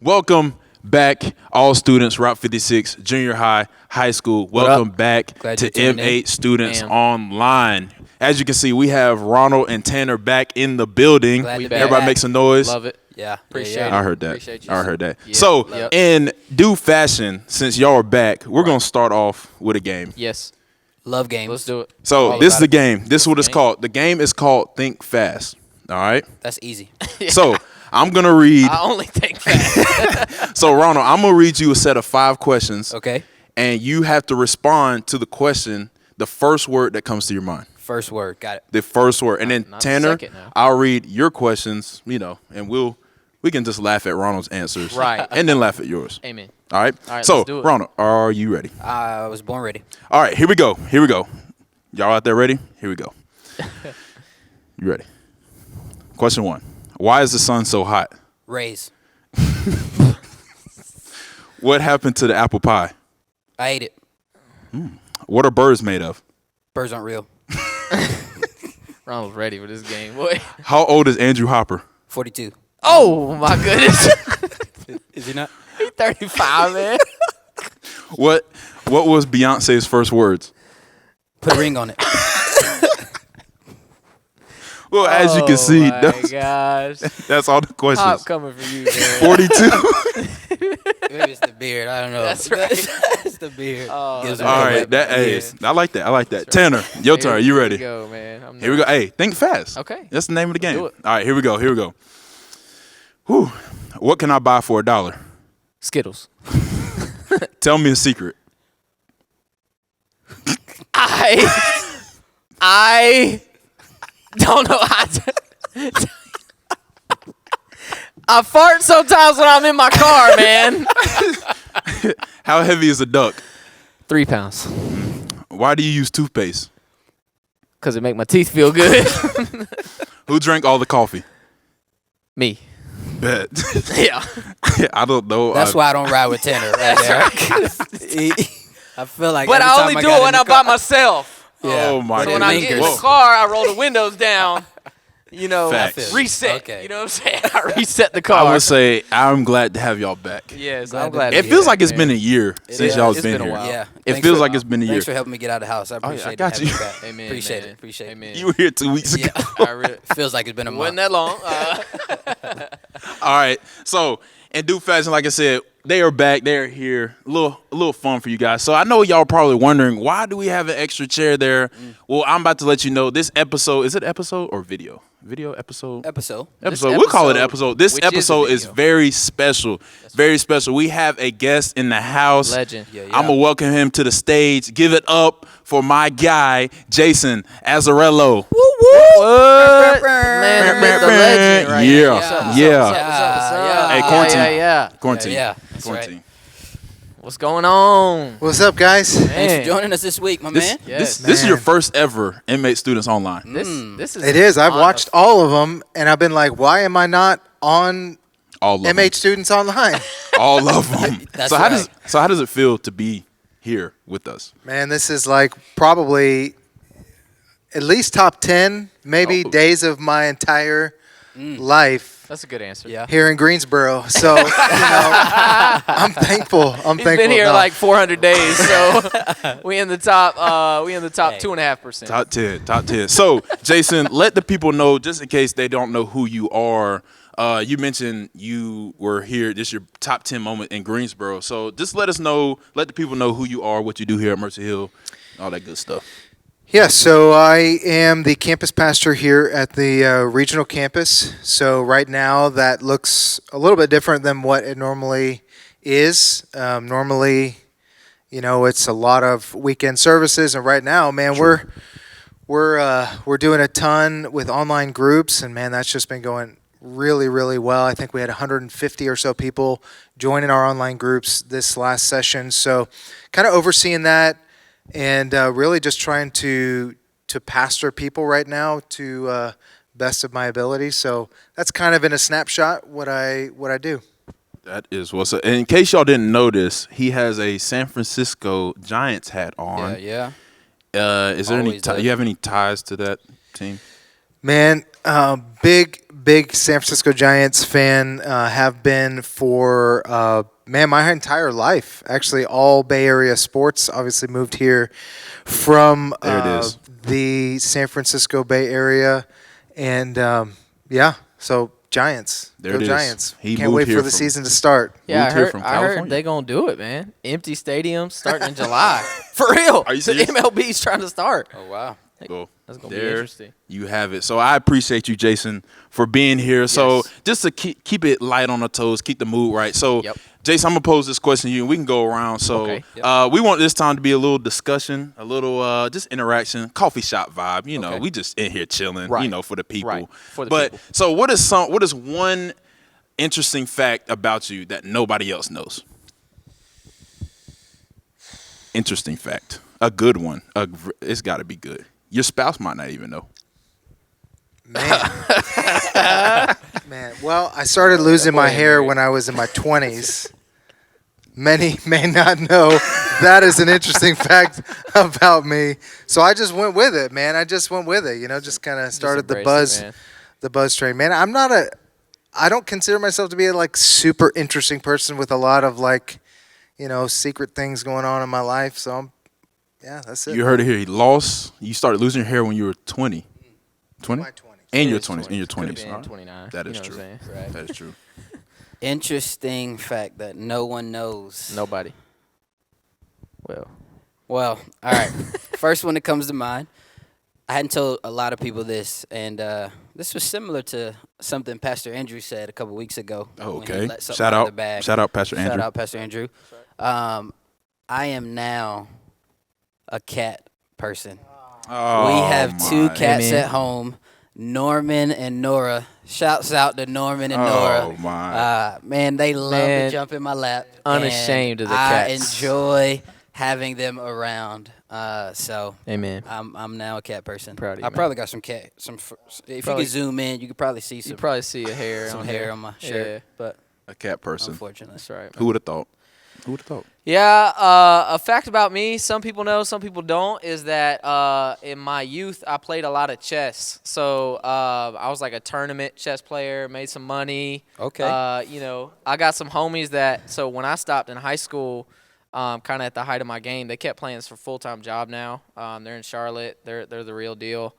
Welcome back, all students, Route 56, junior high, high school. Welcome back to M8 Students Online. As you can see, we have Ronald and Tanner back in the building. Everybody make some noise. Love it. Yeah, appreciate it. I heard that. Appreciate you. I heard that. Yeah. So, in due fashion, since y'all are back, we're going to start off with a game. Yes. Love games. Let's do it. So, this is the game. This is what it's called. The game is called Think Fast. All right? That's easy. So, I'm going to read. I only think fast. So, Ronald, I'm going to read you a set of 5 questions. Okay. And you have to respond to the question, the first word that comes to your mind. First word. Got it. The first word. And then, Not Tanner, the second now. I'll read your questions, and we can just laugh at Ronald's answers. Right. And then laugh at yours. Amen. All right? All right, So, let's do it. Ronald, are you ready? I was born ready. All right, here we go. Y'all out there ready? Here we go. You ready? Question 1. Why is the sun so hot? Raise. What happened to the apple pie? I ate it. What are birds made of? Birds aren't real. Ronald's ready for this game, boy. How old is Andrew Hopper? 42. Oh, my goodness. Is he not? He's 35, man. What was Beyonce's first words? Put a ring on it. Well, as you can see, Oh, my gosh. that's all the Hop questions. coming for you, man. 42. Maybe it's the beard. I don't know. That's right. It's the beard. Oh, Gives that's away All my right, beard. I like that. Tanner, your turn. You ready? Here we go, man. Here we go. Hey, think fast. Okay. That's the name of the game. Do it. All right, here we go. Whew. What can I buy for $1? Skittles. Tell me a secret. I don't know how to. I fart sometimes when I'm in my car, man. How heavy is a duck? 3 pounds. Why do you use toothpaste? Because it make my teeth feel good. Who drank all the coffee? Me. Bet. Yeah. I don't know. That's why I don't ride with Tanner right there. I feel like But every I time only do got it when in I'm the by car- myself. Yeah. Oh, my So when God. I get in Whoa. the car, I roll the windows down. Facts. Reset. Okay. You know what I'm saying? I reset the car. I would say I'm glad to have y'all back. Yes, Glad I'm to glad. be It to feels hear like that, it's been a year since is. y'all It's been been a here. while. Yeah. It Thanks feels for- like it's been a year. Thanks for helping me get out of the house. I yeah, appreciate I got having you. me back. Amen. Appreciate man. it. Appreciate it. Amen. You were here 2 weeks ago. Yeah. I really, Feels like it's been a month. wasn't that long. All right. So, in due fashion, like I said, they are back. They are here. A little fun for you guys. So, I know y'all probably wondering, why do we have an extra chair there? Well, I'm about to let you know this episode, is it episode or video? Video episode? Episode. We'll call it an episode. This which is a episode is video. very special. Very special. We have a guest in the house. Legend. Yeah, yeah. I'm going to welcome him to the stage. Give it up for my guy, Jason Azzarello. What? Man, the myth, the legend right Yeah. here. What's up, Yeah. Hey, quarantine. Yeah. Quarantine. Yeah, that's Quarantine. right. What's going on? What's up, guys? Thanks Man. for joining us this week, my This, man. Yes. this is your Man. first ever Inmate Students Online. This is It is. I've on watched all of them, and I've been like, why am I not on All of them. MH Students Online? All of them. That's so right. how does it feel to be here with us? Man, this is like probably at least top 10, maybe Oh. days of my entire life That's a good answer. Yeah. here in Greensboro. So, I'm thankful. I'm He's thankful. been here No. like 400 days, so we in the top. We in the top Hey. 2.5%. Top 10. Top 10. So, Jason, let the people know, just in case they don't know who you are. You mentioned you were here. This is your top 10 moment in Greensboro. So just let us know, let the people know who you are, what you do here at Mercer Hill, all that good stuff. Yeah, so I am the campus pastor here at the regional campus. So right now that looks a little bit different than what it normally is. Normally, it's a lot of weekend services, and right now, man, we're doing a ton with online groups, and man, that's just been going really, really well. I think we had 150 or so people joining our online groups this last session. So kind of overseeing that. And really just trying to pastor people right now to best of my ability. So that's kind of in a snapshot what I do. That is what's up. And in case y'all didn't notice, he has a San Francisco Giants hat on. Yeah. Is there any Always does. you have any ties to that team? Man, big big San Francisco Giants fan. Have been for my entire life. Actually, all Bay Area sports. Obviously, moved here from There it is. the San Francisco Bay Area, and so Giants. There Go it is. Giants! He Can't moved wait here for the from- season to start. Yeah, Moved here from I heard California. they gonna do it, man. Empty stadiums starting in July. For real. Are you The serious? MLB's trying to start. Oh wow. Well, That's gonna be there interesting. you have it. So I appreciate you, Jason, for being here. So Yes. just to keep it light on the toes, keep the mood right. So, Yep. Jason, I'm gonna pose this question to you, and we can go around. So, Okay. Yep. we want this time to be a little discussion, a little just interaction, coffee shop vibe. You know, Okay. we just in here chilling. Right. You know, for the people. Right. For the but people. so, what is one interesting fact about you that nobody else knows? Interesting fact, a good one. It's got to be good. Your spouse might not even know. Man. Man. Well, I started losing my hair when I was in my 20s. Many may not know that is an interesting fact about me. So I just went with it, man. I just went with it. You know, just kind of started the embrace it, man. buzz train. Man, I don't consider myself to be a like super interesting person with a lot of like, secret things going on in my life. So that's it. You heard it here. You started losing your hair when you were 20. 20? My 20s. In your His 20s. In your 20s. 20s. Could've been 29. That You is know what true. I'm saying? That is true. Interesting fact that no one knows. Nobody. Well, Well, all right. First one that comes to mind. I hadn't told a lot of people this, and this was similar to something Pastor Andrew said a couple weeks ago. Oh, when he okay. let something Shout out of out. the bag. Shout out, Pastor Andrew. Shout out, Pastor Andrew. I am now a cat person. Oh, We have two my. cats Amen. at home, Norman and Nora. Shouts out to Norman and Oh, Nora. my. Man, they love Man, to jump in my lap. unashamed and of the I cats. enjoy having them around. So amen. I'm now a cat person. Proud of you, I man. probably got some cat. If Probably- you could zoom in, you could probably see You some probably see a hair some on hair there. on my shirt. Yeah. But A cat person. unfortunately, That's right. Who would have thought? Who would have thought? Yeah, a fact about me, some people know, some people don't, is that in my youth, I played a lot of chess. So I was like a tournament chess player, made some money. Okay. I got some homies that, so when I stopped in high school, kind of at the height of my game, they kept playing this for full-time job now. They're in Charlotte. They're the real deal.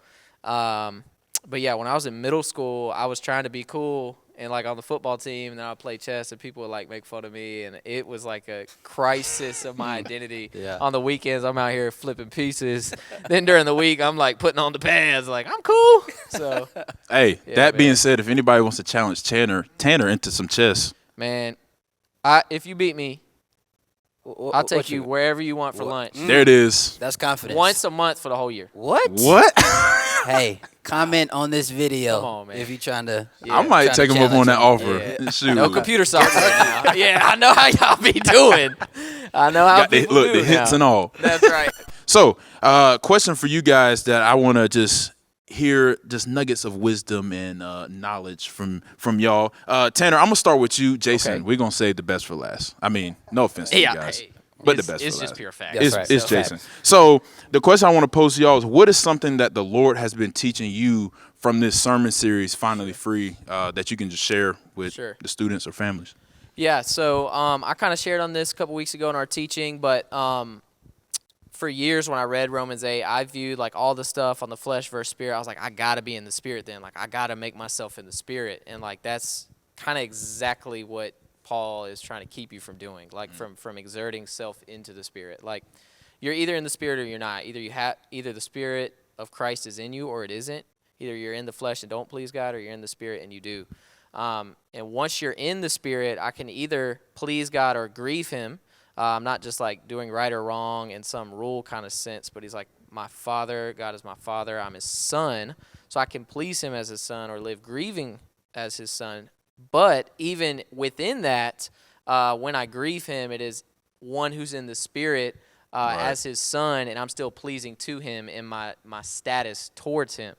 But yeah, when I was in middle school, I was trying to be cool and like on the football team, and then I'd play chess, and people would like make fun of me, and it was like a crisis of my identity. Yeah. On the weekends, I'm out here flipping pieces. Then during the week, I'm like putting on the pads, like I'm cool. So Hey, Yeah, that being man. said, if anybody wants to challenge Tanner into some chess, man, if you beat me, I'll take you wherever you want for lunch. there it is. That's confidence. Once a month for the whole year. What? What? Hey, comment on this video Come on, man. if you're trying to. I might trying to take him up on that challenge offer. Yeah. Shoot. No computer software now. Yeah, I know how y'all be doing. I know how Got the, people look, do the hints now. and all. That's right. So, question for you guys that I want to just hear just nuggets of wisdom and knowledge from y'all. Tanner, I'm gonna start with you. Jason, Okay. we're gonna save the best for last. I mean, no offense to you guys, hey, but it's, the best it's for just last. pure fact. That's It's, right. it's So Jason. So the question I want to pose to y'all is, what is something that the Lord has been teaching you from this sermon series, Finally Free, that you can just share with Sure. the students or families? Yeah, so I kind of shared on this a couple weeks ago in our teaching, but for years when I read Romans 8, I viewed like all the stuff on the flesh versus spirit. I was like, I got to be in the spirit then. Like, I got to make myself in the spirit. And like, that's kind of exactly what Paul is trying to keep you from doing, like from exerting self into the spirit. Like, you're either in the spirit or you're not. Either the spirit of Christ is in you or it isn't. Either you're in the flesh and don't please God, or you're in the spirit and you do. And once you're in the spirit, I can either please God or grieve him. I'm not just like doing right or wrong in some rule kind of sense, but he's like my father. God is my father. I'm his son. So I can please him as his son or live grieving as his son. But even within that, when I grieve him, it is one who's in the spirit as his son, and I'm still pleasing to him in my status towards him.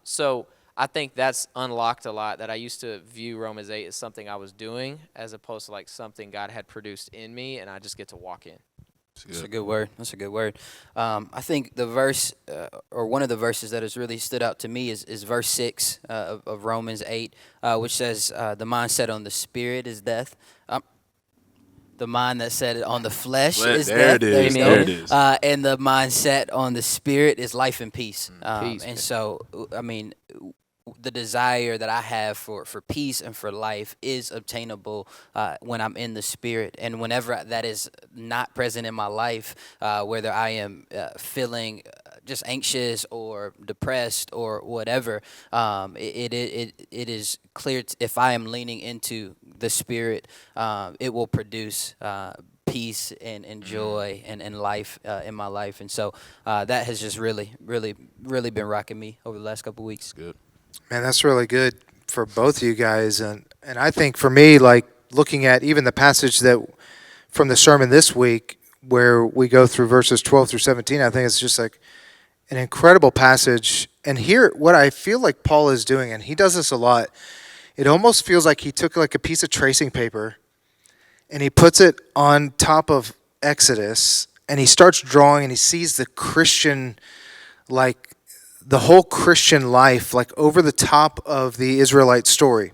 So I think that's unlocked a lot, that I used to view Romans 8 as something I was doing as opposed to like something God had produced in me, and I just get to walk in. That's a good word. That's a good word. I think the verse, or one of the verses that has really stood out to me is verse 6 of Romans 8, which says, the mind set on the spirit is death. The mind that set on the flesh is there death. it is. Amen. There it is. And the mind set on the spirit is life and peace. Peace, And man. so, I mean, the desire that I have for peace and for life is obtainable when I'm in the spirit. And whenever that is not present in my life, whether I am feeling just anxious or depressed or whatever, it is clear if I am leaning into the spirit, it will produce peace and joy and life in my life. And so that has just really been rocking me over the last couple of weeks. Good. Man, that's really good for both of you guys. And I think for me, like looking at even the passage that from the sermon this week where we go through verses 12 through 17, I think it's just like an incredible passage. And here, what I feel like Paul is doing, and he does this a lot, it almost feels like he took like a piece of tracing paper and he puts it on top of Exodus and he starts drawing and he sees the Christian, like the whole Christian life, like over the top of the Israelite story.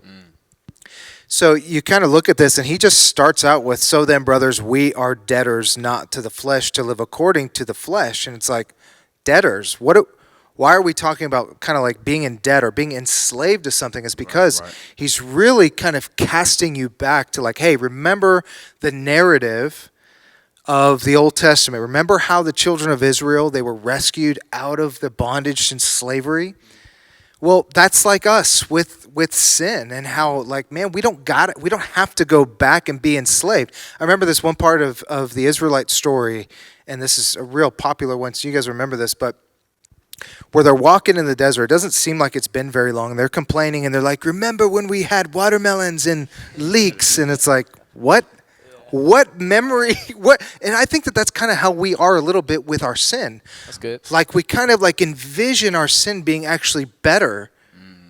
So you kind of look at this and he just starts out with, so then, brothers, we are debtors not to the flesh to live according to the flesh. And it's like, debtors? Why are we talking about kind of like being in debt or being enslaved to something? Is because he's really kind of casting you back to like, hey, remember the narrative of the Old Testament. Remember how the children of Israel, they were rescued out of the bondage and slavery? Well, that's like us with sin and how like, man, we don't have to go back and be enslaved. I remember this one part of the Israelite story, and this is a real popular one, so you guys remember this, but where they're walking in the desert. It doesn't seem like it's been very long. They're complaining and they're like, remember when we had watermelons and leeks? And it's like, what? What memory? What? And I think that's kind of how we are a little bit with our sin. That's good. Like we kind of like envision our sin being actually better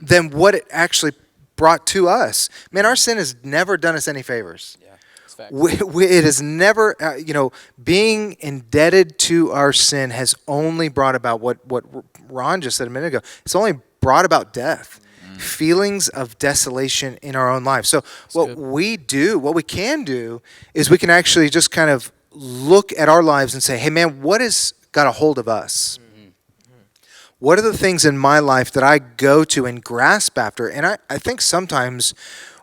than what it actually brought to us. Man, our sin has never done us any favors. Yeah, that's fact. It has never, being indebted to our sin has only brought about what Ron just said a minute ago. It's only brought about death. Feelings of desolation in our own lives. So what we can do is we can actually just kind of look at our lives and say, hey man, what has got a hold of us? What are the things in my life that I go to and grasp after? And I think sometimes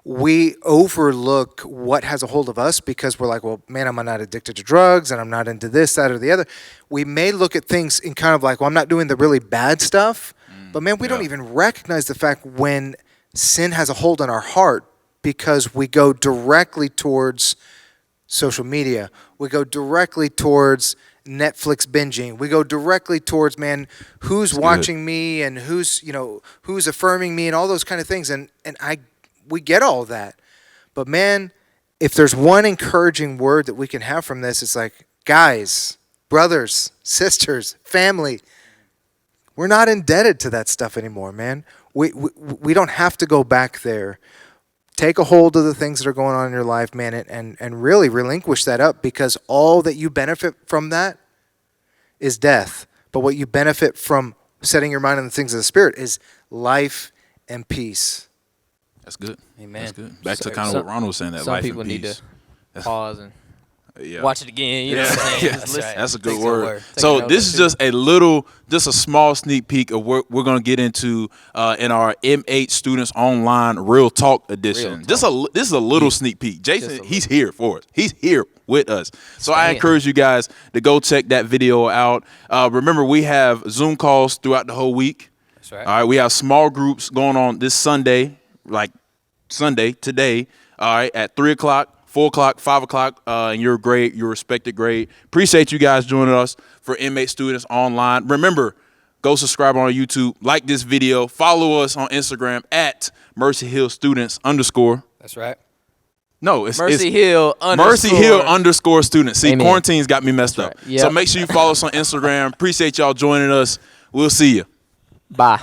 we overlook what has a hold of us because we're like, well, man, I'm not addicted to drugs and I'm not into this, that, or the other. We may look at things in kind of like, well, I'm not doing the really bad stuff. But man, we don't even recognize the fact when sin has a hold on our heart because we go directly towards social media. We go directly towards Netflix binging. We go directly towards, man, who's watching me and who's affirming me and all those kind of things. And we get all of that. But man, if there's one encouraging word that we can have from this, it's like, guys, brothers, sisters, family, we're not indebted to that stuff anymore, man. We don't have to go back there. Take a hold of the things that are going on in your life, man, and really relinquish that up because all that you benefit from that is death. But what you benefit from setting your mind on the things of the Spirit is life and peace. That's good. Amen. That's good. Back to kind of what Ron was saying, that Some life people and need peace. to pause and Yeah. watch it again. You know what I'm saying? Yeah. Just listen. That's a good Take word. the So note this is just a small sneak peek of what we're going to get into in our M8 Students Online Real Talk edition. This is a little sneak peek. Jason, he's here for us. He's here with us. So I encourage you guys to go check that video out. Remember, we have Zoom calls throughout the whole week. That's right. All right, we have small groups going on this Sunday, like Sunday, today, all right, at 3 o'clock. 4 o'clock, 5 o'clock, in your grade, your respected grade. Appreciate you guys joining us for M8 Students Online. Remember, go subscribe on YouTube, like this video, follow us on Instagram at @MercyHillStudents_. That's right. No, it's Mercy Hill _students. See, Amen. quarantine's got me messed up. Right. Yep. So make sure you follow us on Instagram. Appreciate y'all joining us. We'll see you. Bye.